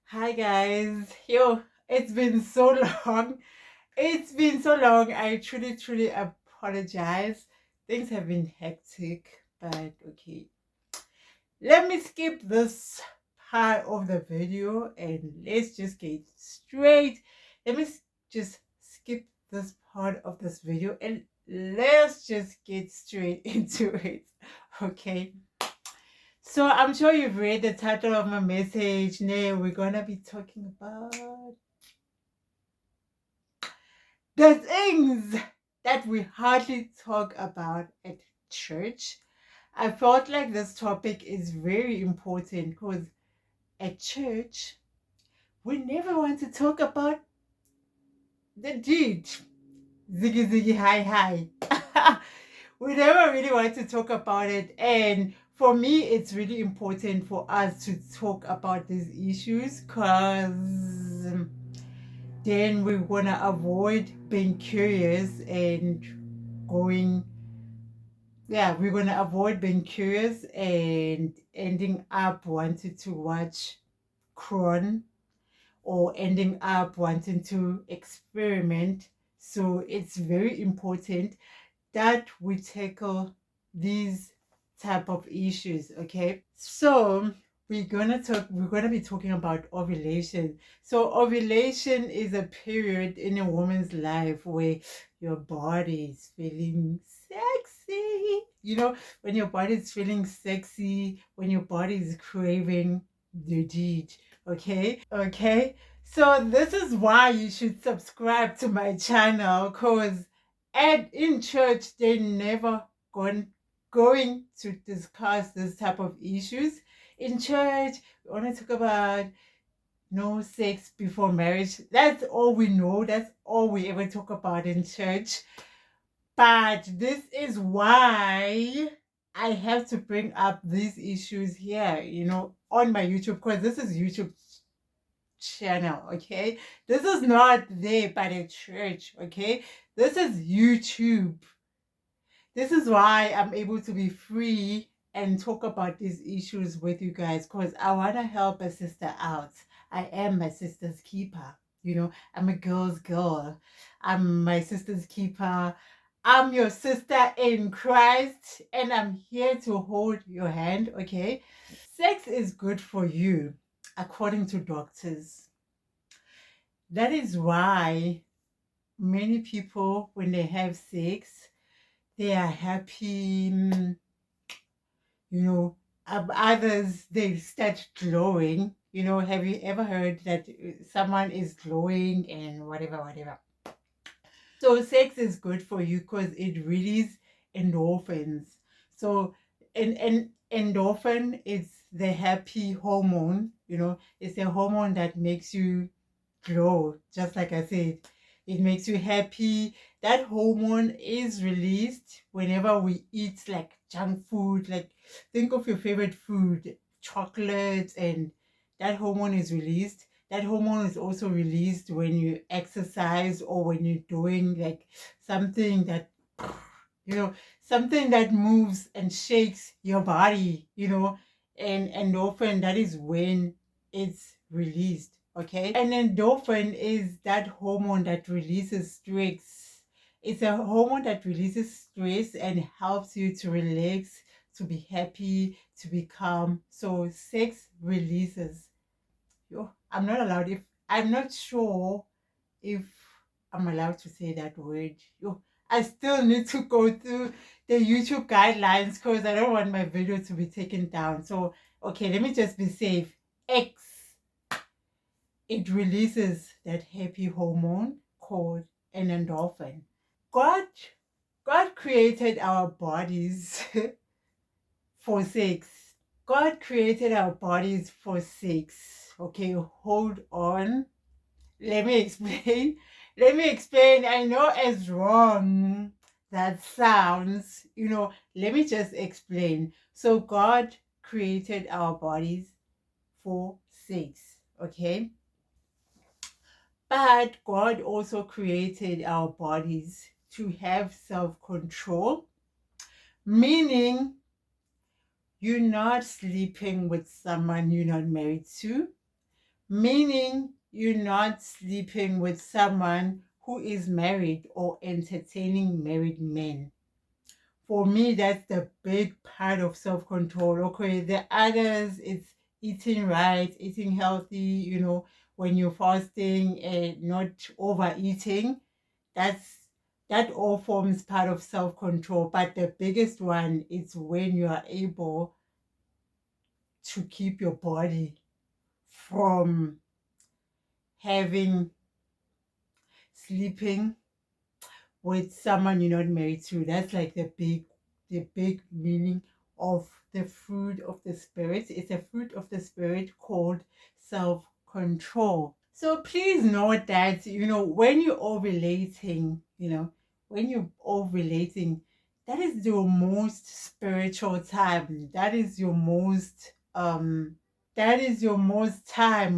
Hi guys. Yo, it's been so long. It's been so long. I truly apologize. Things have been hectic, but okay. Let me skip this part of the video and let's just get straight. Let me just skip this part of this video and let's just get straight into it. Okay. So I'm sure you've read the title of my message. Now we're gonna be talking about the things that we hardly talk about at church. I felt like this topic is very important because at church we never want to talk about the dude. Ziggy ziggy hi hi. We never really want to talk about it, and for me it's really important for us to talk about these issues because then we're gonna avoid being curious and going, yeah, we're gonna avoid being curious and ending up wanting to watch cron or ending up wanting to experiment. So it's very important that we tackle these type of issues. Okay, so we're gonna be talking about ovulation. So ovulation is a period in a woman's life where your body is feeling sexy, when your body is feeling sexy, when your body is craving the deed. Okay, so this is why you should subscribe to my channel, because and in church they never going to discuss this type of issues. In church we want to talk about no sex before marriage. That's all we know, that's all we ever talk about in church. But this is why I have to bring up these issues here, on my YouTube, because this is YouTube channel. Okay, this is not there by the church. Okay, this is YouTube. This is why I'm able to be free and talk about these issues with you guys, because I want to help a sister out. I am my sister's keeper. I'm a girl's girl. I'm my sister's keeper. I'm your sister in Christ, and I'm here to hold your hand. Okay, sex is good for you according to doctors. That is why many people, when they have sex, they are happy. Others, they start glowing. Have you ever heard that someone is glowing and whatever, whatever? So sex is good for you because it releases endorphins. So, and endorphin is the happy hormone. It's a hormone that makes you glow. Just like I said, it makes you happy. That hormone is released whenever we eat like junk food. Like, think of your favorite food, chocolates, and that hormone is released. That hormone is also released when you exercise or when you're doing like something that, you know something that moves and shakes your body, and endorphin, that is when it's released. Okay, and endorphin is that hormone that releases stress. It's a hormone that releases stress and helps you to relax, to be happy, to be calm. So sex releases. I'm not sure if I'm allowed to say that word. I still need to go through the YouTube guidelines because I don't want my video to be taken down. So, okay, let me just be safe. X, it releases that happy hormone called an endorphin. God, God created our bodies for sex. God created our bodies for sex. Okay, hold on. Let me explain. Let me explain. I know as wrong that sounds, let me just explain. So, God created our bodies for sex, okay? But God also created our bodies to have self control, meaning you're not sleeping with someone you're not married to, meaning you're not sleeping with someone who is married or entertaining married men. For me, that's the big part of self control. Okay, the others, it's eating right, eating healthy, when you're fasting and not overeating. That's that all forms part of self control. But the biggest one is when you are able to keep your body from having sleeping with someone you're not married to. That's like the big meaning of the fruit of the spirit. It's a fruit of the spirit called self-control. So please note that, when you're ovulating, when you're ovulating, that is your most spiritual time. That is your most time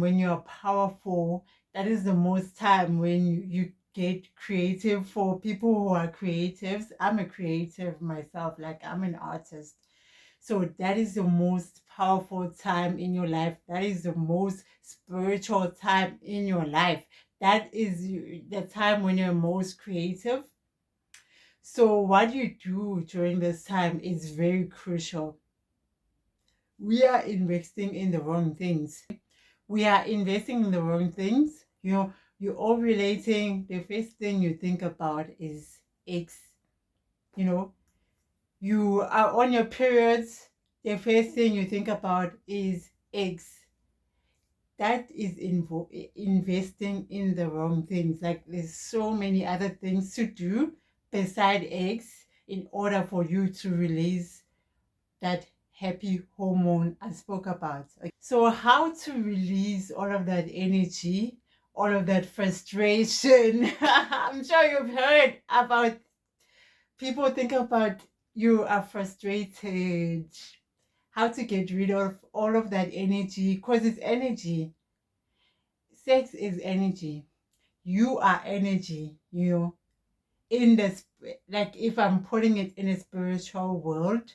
when you're powerful. That is the most time when you get creative. For people who are creatives, I'm a creative myself, like I'm an artist. So that is the most powerful time in your life. That is the most spiritual time in your life. That is the time when you're most creative. So what you do during this time is very crucial. We are investing in the wrong things. We are investing in the wrong things. You're ovulating. The first thing you think about is eggs. You know, you are on your periods. The first thing you think about is eggs. That is investing in the wrong things. Like, there's so many other things to do beside eggs in order for you to release that happy hormone I spoke about. Okay. So how to release all of that energy, all of that frustration? I'm sure you've heard about people think about you are frustrated. How to get rid of all of that energy, because it's energy. Sex is energy. You are energy, in this, like, if I'm putting it in a spiritual world,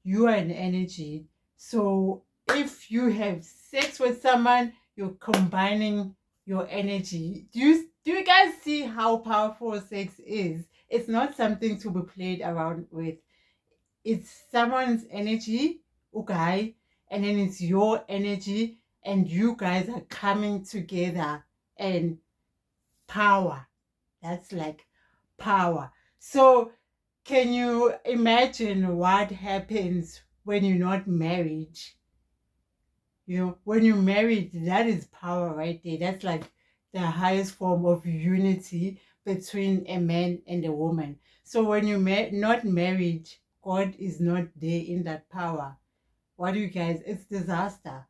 you are an energy. So if you have sex with someone, you're combining your energy. Do you guys see how powerful sex is? It's not something to be played around with. It's someone's energy, okay, and then it's your energy, and you guys are coming together, and power. That's like power. So can you imagine what happens when you're not married? When you're married, that is power right there. That's like the highest form of unity between a man and a woman. So when you're not married, God is not there in that power. What do you guys? It's disaster.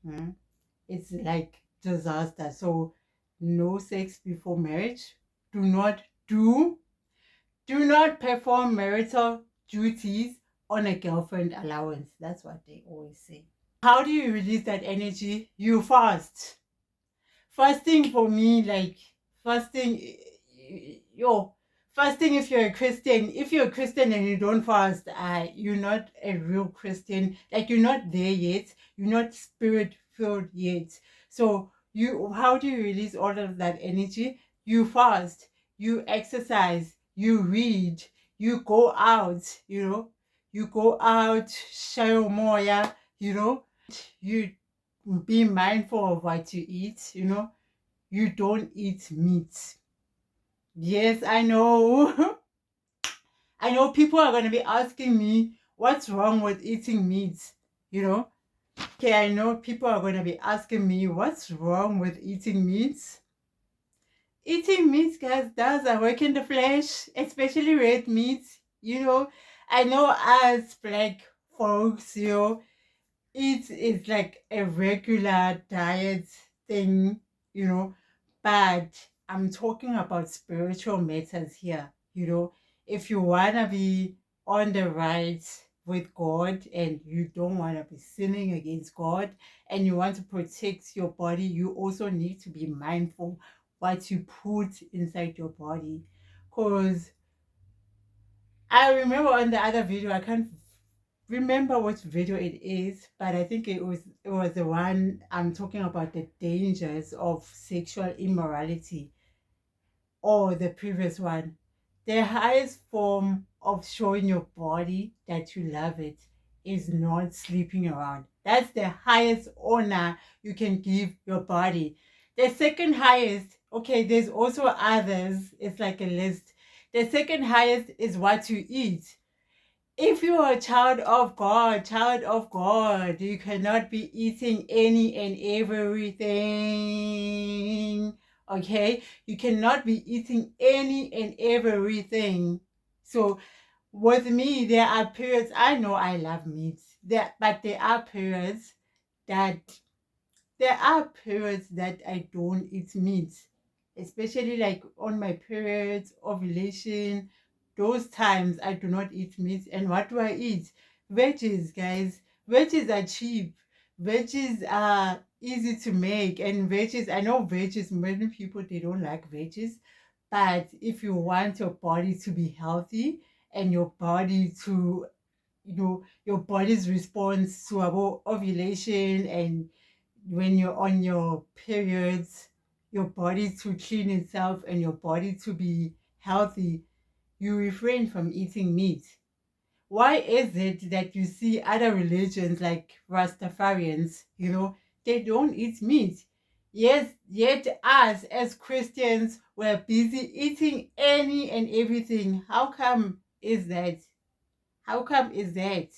Hmm? It's like disaster. So no sex before marriage. Do not do Do not perform marital duties on a girlfriend allowance. That's what they always say. How do you release that energy? You fast. Fasting for me, like, fasting, yo, fasting, if you're a Christian and you don't fast, you're not a real Christian. Like, you're not there yet. You're not spirit filled yet. So how do you release all of that energy? You fast, you exercise, you read, you go out, you go out, share more, you be mindful of what you eat. You don't eat meat. Yes, I know. I know people are going to be asking me what's wrong with eating meat, you know. Okay, I know people are going to be asking me what's wrong with eating meat. Eating meat, guys, does awaken the flesh, especially red meat. I know as black folks, it is like a regular diet thing, but I'm talking about spiritual matters here. If you want to be on the right with God and you don't want to be sinning against God and you want to protect your body, you also need to be mindful what you put inside your body. Because I remember on the other video, I can't remember which video it is, but I think it was the one I'm talking about the dangers of sexual immorality, or the previous one. The highest form of showing your body that you love it is not sleeping around. That's the highest honor you can give your body. The second highest, okay, there's also others, it's like a list. The second highest is what you eat. If you are a child of God, you cannot be eating any and everything. Okay? You cannot be eating any and everything. So with me, there are periods, I know I love meat, but that there are periods that I don't eat meat, especially like on my periods, ovulation. Those times I do not eat meat. And what do I eat? Veggies, guys. Veggies are cheap. Veggies are easy to make. And veggies, I know veggies, many people, they don't like veggies. But if you want your body to be healthy and your body to, your body's response to about ovulation, and when you're on your periods, your body to clean itself and your body to be healthy, you refrain from eating meat. Why is it that you see other religions like Rastafarians, they don't eat meat? Yes, yet us as Christians, we're busy eating any and everything. How come is that? How come is that?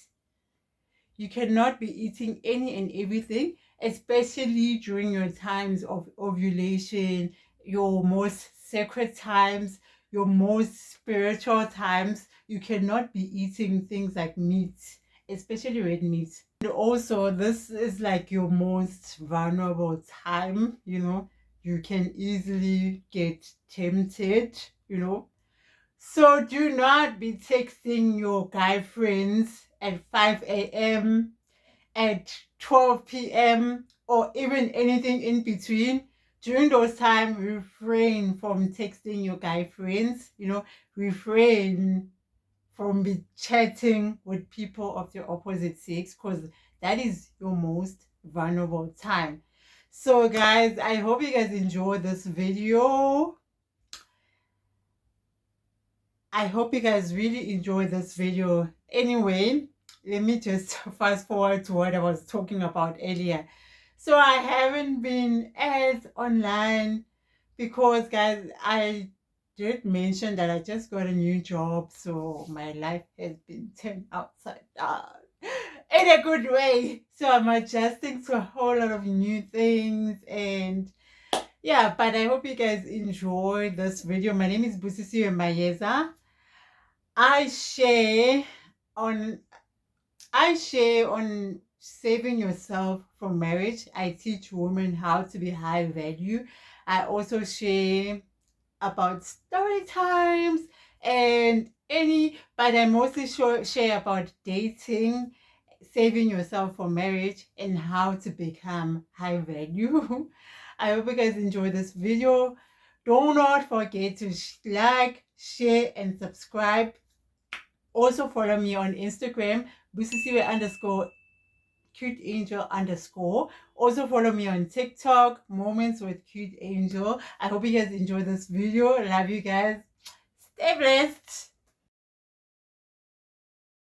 You cannot be eating any and everything, especially during your times of ovulation, your most sacred times, your most spiritual times. You cannot be eating things like meat, especially red meat. And also, this is like your most vulnerable time, you can easily get tempted. So do not be texting your guy friends at 5 a.m., at 12 p.m., or even anything in between. During those times, refrain from texting your guy friends, refrain from be chatting with people of the opposite sex, because that is your most vulnerable time. So guys, I hope you guys enjoyed this video. I hope you guys really enjoyed this video. Anyway, let me just fast forward to what I was talking about earlier. So I haven't been as online because, guys, I did mention that I just got a new job, so my life has been turned upside down in a good way. So I'm adjusting to a whole lot of new things, and yeah, but I hope you guys enjoyed this video. My name is Busisi Mayeza. I share on saving yourself from marriage. I teach women how to be high value. I also share about story times and but I mostly share about dating, saving yourself for marriage, and how to become high value. I hope you guys enjoy this video. Do not forget to like, share, and subscribe. Also follow me on Instagram, busisiwe underscore cute angel underscore. Also follow me on TikTok, moments with cute angel. I hope you guys enjoyed this video. Love you guys. Stay blessed.